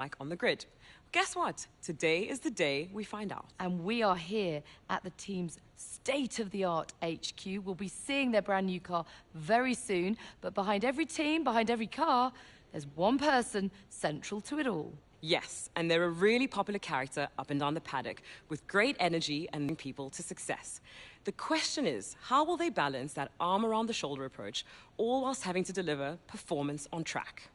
like on the grid. Guess what? Today is the day we find out. And we are here at the team's state-of-the-art HQ. We'll be seeing their brand new car very soon, but behind every team, behind every car, there's one person central to it all. Yes, and they're a really popular character up and down the paddock with great energy and leading people to success. The question is, how will they balance that arm around the shoulder approach, all whilst having to deliver performance on track?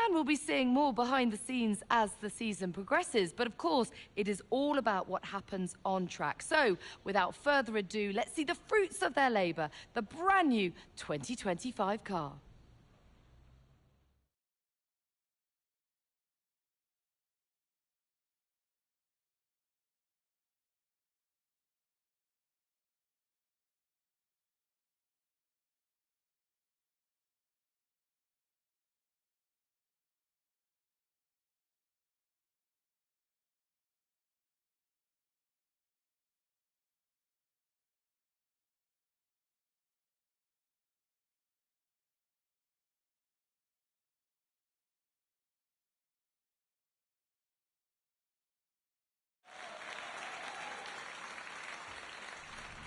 And we'll be seeing more behind the scenes as the season progresses. But of course, it is all about what happens on track. So, without further ado, let's see the fruits of their labor, the brand new 2025 car.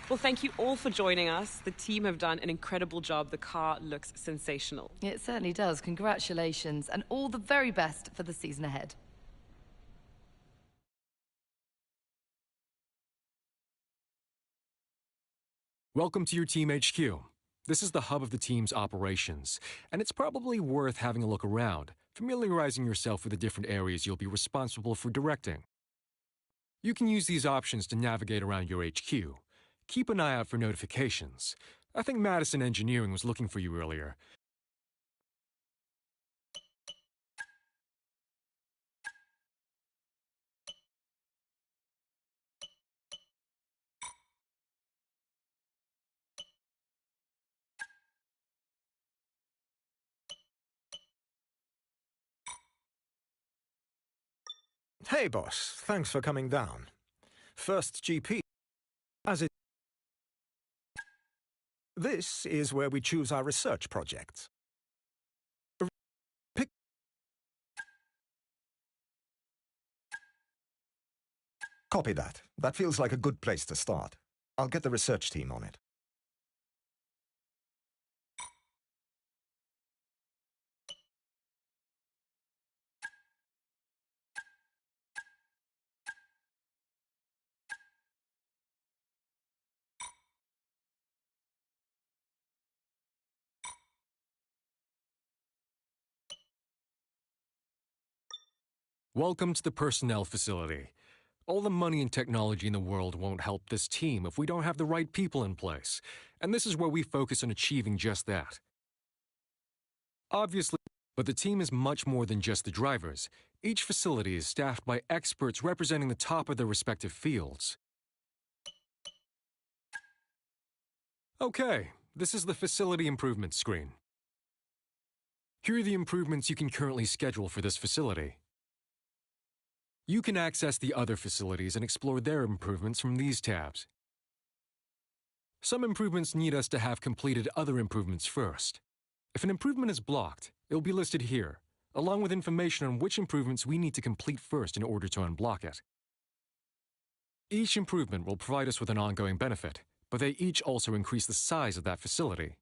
Well, thank you all for joining us. The team have done an incredible job. The car looks sensational. It certainly does. Congratulations, and all the very best for the season ahead. Welcome to your Team HQ. This is the hub of the team's operations, and it's probably worth having a look around, familiarizing yourself with the different areas you'll be responsible for directing. You can use these options to navigate around your HQ. Keep an eye out for notifications. I think Madison Engineering was looking for you earlier. Hey, boss. Thanks for coming down. First GP. As it... This is where we choose our research projects. Pick... Copy that. That feels like a good place to start. I'll get the research team on it. Welcome to the personnel facility. All the money and technology in the world won't help this team if we don't have the right people in place, and this is where we focus on achieving just that. Obviously, but the team is much more than just the drivers. Each facility is staffed by experts representing the top of their respective fields. Okay, this is the facility improvement screen. Here are the improvements you can currently schedule for this facility. You can access the other facilities and explore their improvements from these tabs. Some improvements need us to have completed other improvements first. If an improvement is blocked, it will be listed here, along with information on which improvements we need to complete first in order to unblock it. Each improvement will provide us with an ongoing benefit, but they each also increase the size of that facility.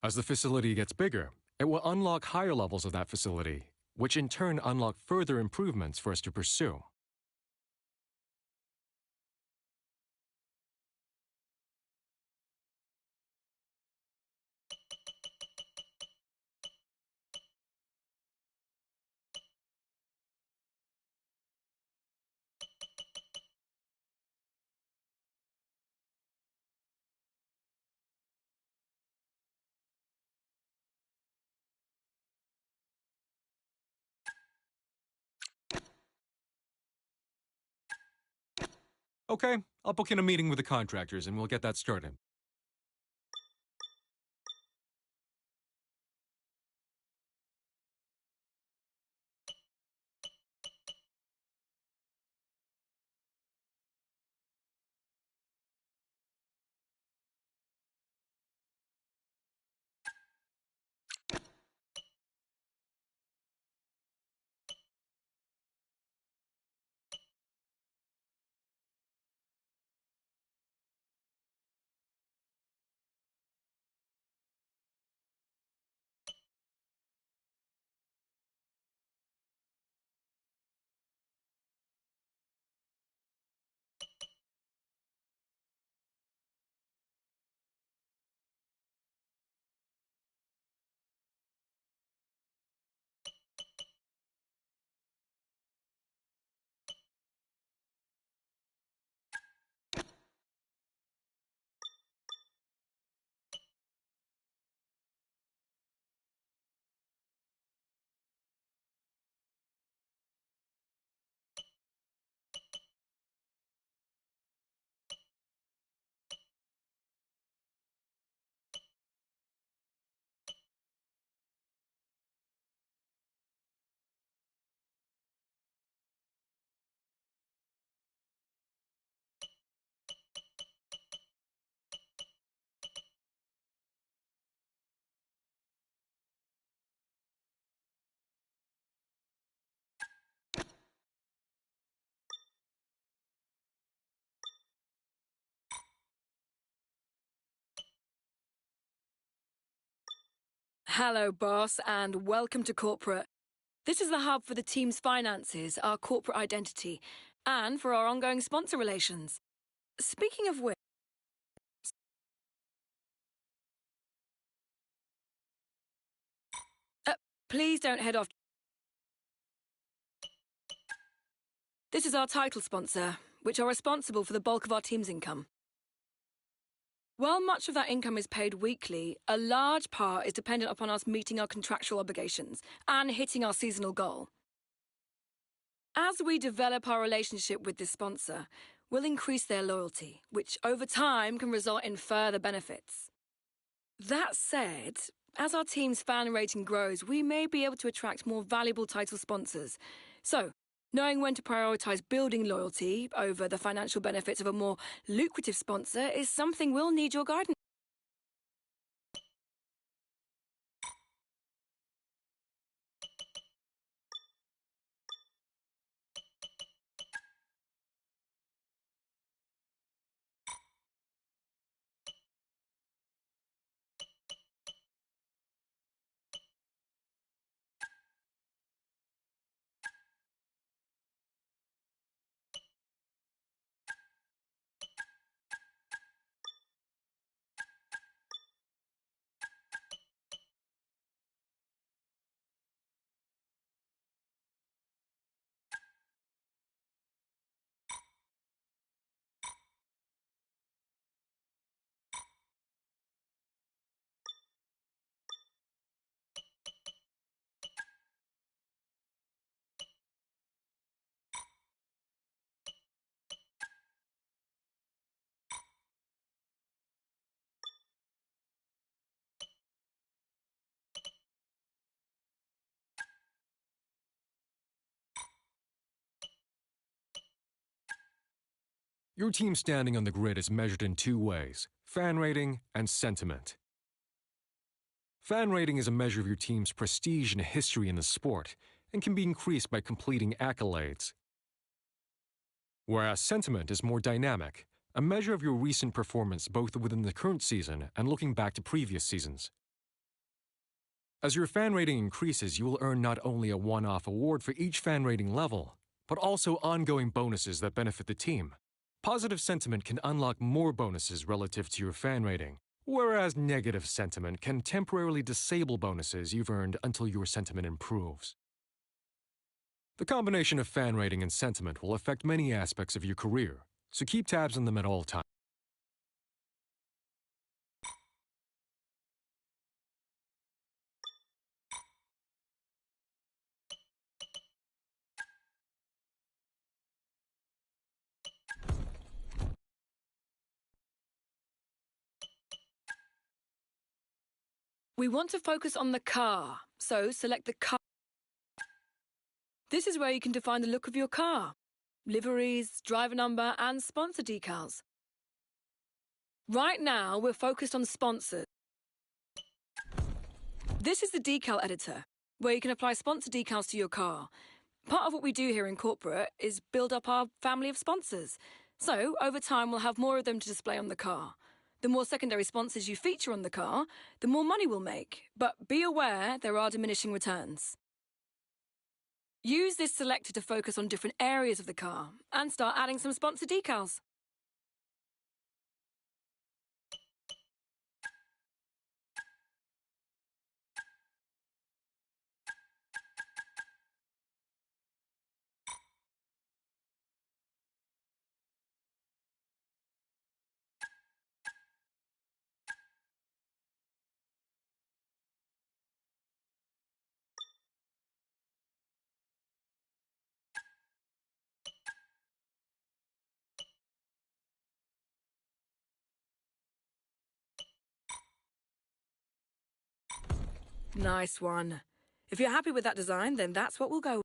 As the facility gets bigger, it will unlock higher levels of that facility, which in turn unlock further improvements for us to pursue. Okay, I'll book in a meeting with the contractors and we'll get that started. Hello, boss, and welcome to corporate. This is the hub for the team's finances, our corporate identity, and for our ongoing sponsor relations. Speaking of which, please don't head off. This is our title sponsor, which are responsible for the bulk of our team's income. While much of that income is paid weekly, a large part is dependent upon us meeting our contractual obligations and hitting our seasonal goal. As we develop our relationship with this sponsor, we'll increase their loyalty, which over time can result in further benefits. That said, as our team's fan rating grows, we may be able to attract more valuable title sponsors. So, knowing when to prioritize building loyalty over the financial benefits of a more lucrative sponsor is something we'll need your guidance. Your team's standing on the grid is measured in two ways: fan rating and sentiment. Fan rating is a measure of your team's prestige and history in the sport and can be increased by completing accolades. Whereas sentiment is more dynamic, a measure of your recent performance both within the current season and looking back to previous seasons. As your fan rating increases, you will earn not only a one-off award for each fan rating level, but also ongoing bonuses that benefit the team. Positive sentiment can unlock more bonuses relative to your fan rating, whereas negative sentiment can temporarily disable bonuses you've earned until your sentiment improves. The combination of fan rating and sentiment will affect many aspects of your career, so keep tabs on them at all times. We want to focus on the car, so select the car. This is where you can define the look of your car: liveries, driver number, and sponsor decals. Right now, we're focused on sponsors. This is the decal editor, where you can apply sponsor decals to your car. Part of what we do here in corporate is build up our family of sponsors. So, over time, we'll have more of them to display on the car. The more secondary sponsors you feature on the car, the more money we'll make. But be aware there are diminishing returns. Use this selector to focus on different areas of the car and start adding some sponsor decals. Nice one. If you're happy with that design, then that's what we'll go with.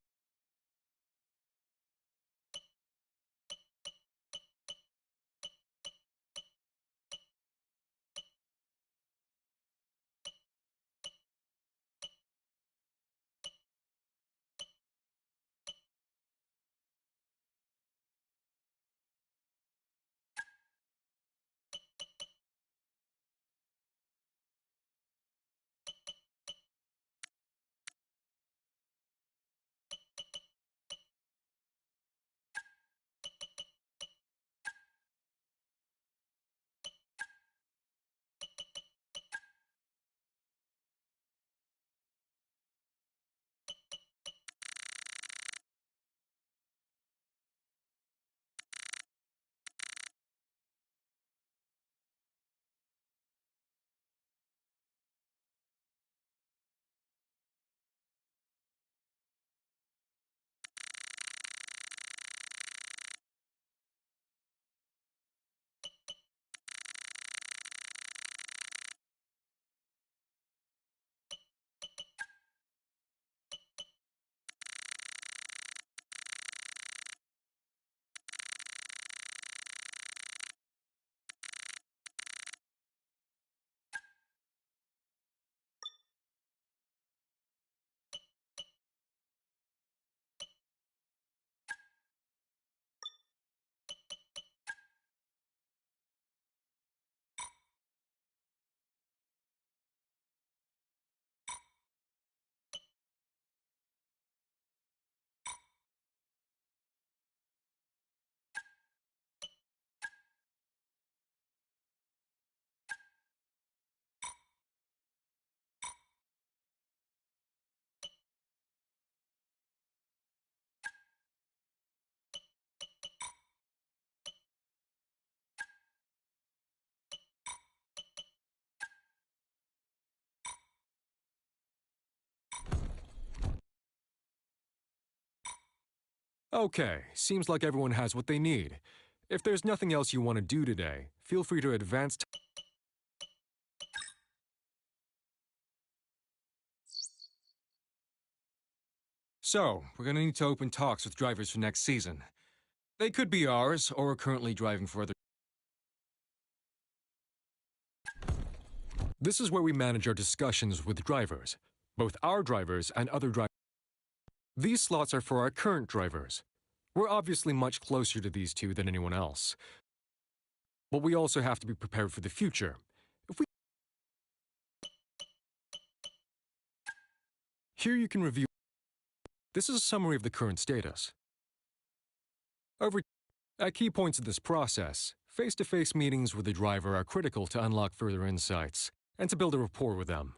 Okay, seems like everyone has what they need. If there's nothing else you want to do today, feel free to advance. So, we're gonna need to open talks with drivers for next season. They could be ours, or are currently driving for other. This is where we manage our discussions with drivers, both our drivers and other drivers. These slots are for our current drivers. We're obviously much closer to these two than anyone else. But we also have to be prepared for the future. Here you can review. This is a summary of the current status. At key points of this process, face-to-face meetings with the driver are critical to unlock further insights and to build a rapport with them.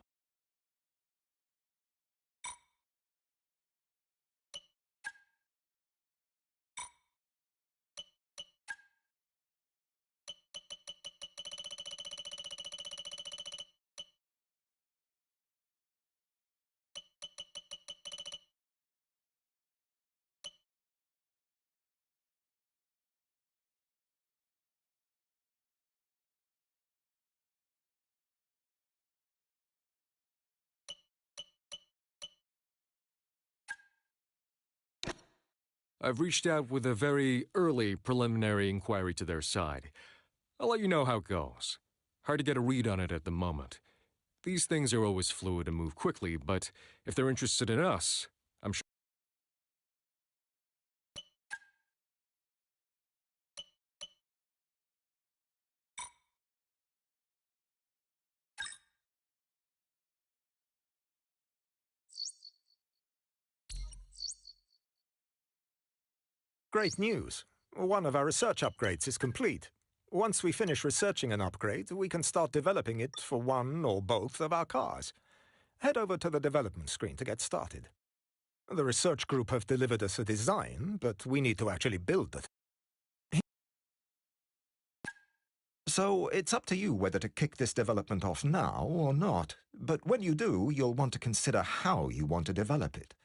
I've reached out with a very early preliminary inquiry to their side. I'll let you know how it goes. Hard to get a read on it at the moment. These things are always fluid and move quickly, but if they're interested in us, I'm sure. Great news. One of our research upgrades is complete. Once we finish researching an upgrade, we can start developing it for one or both of our cars. Head over to the development screen to get started. The research group have delivered us a design, but we need to actually build the thing. So it's up to you whether to kick this development off now or not. But when you do, you'll want to consider how you want to develop it.